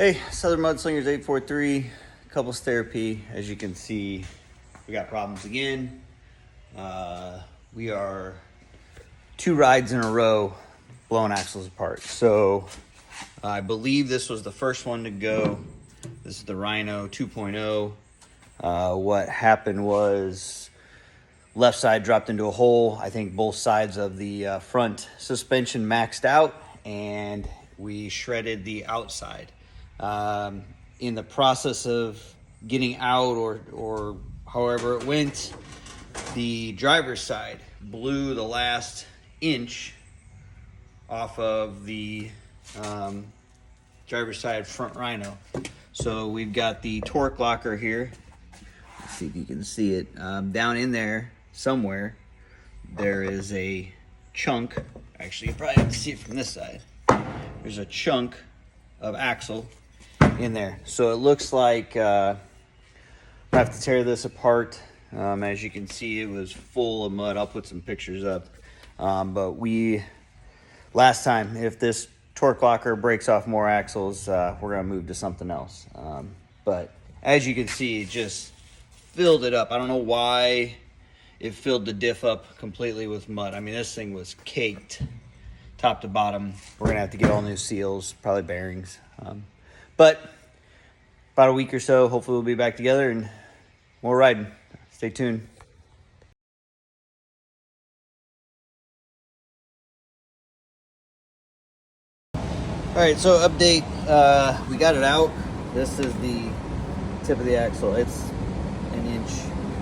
Hey, Southern Mudslingers 843, couples therapy. As you can see, we got problems again. We are 2 rides in a row blowing axles apart. So I believe this was the first one to go. This is the Rhino 2.0. What happened was left side dropped into a hole. I think both sides of the front suspension maxed out and we shredded the outside. In the process of getting out or however it went, the driver's side blew the last inch off of the driver's side front Rhino. So we've got the Torq Locker here. Let's see if you can see it. Down in there somewhere, there is a chunk. Actually, you probably have to see it from this side. There's a chunk of axle in there. So it looks like I have to tear this apart. As you can see, it was full of mud. I'll put some pictures up. But last time, if this Torq Locker breaks off more axles, we're gonna move to something else. But as you can see, it just filled it up. I don't know why it filled the diff up completely with mud. I mean, this thing was caked top to bottom. We're gonna have to get all new seals, probably bearings. But about a week or so, hopefully we'll be back together and more riding. Stay tuned. All right, so update. We got it out. This is the tip of the axle. It's an inch,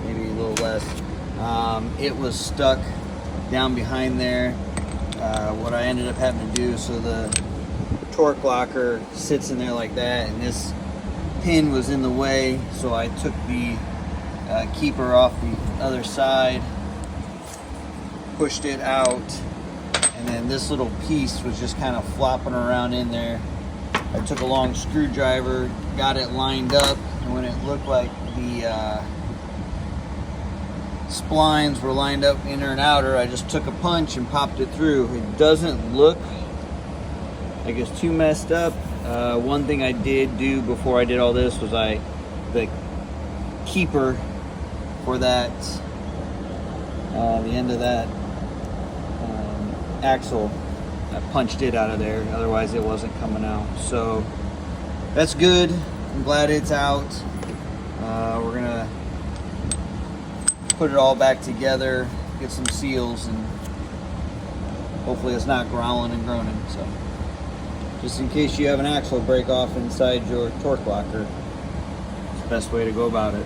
maybe a little less. It was stuck down behind there. What I ended up having to do, so the Torq Locker sits in there like that, and this pin was in the way, so I took the keeper off the other side, pushed it out, and then this little piece was just kind of flopping around in there. I took a long screwdriver, got it lined up, and when it looked like the splines were lined up inner and outer, I just took a punch and popped it through. It doesn't look like it's too messed up. One thing I did do before I did all this was the keeper for that, the end of that axle, I punched it out of there, otherwise it wasn't coming out. So that's good. I'm glad it's out. We're gonna put it all back together, get some seals, and hopefully it's not growling and groaning. So just in case you have an axle break off inside your Torq Locker, it's the best way to go about it.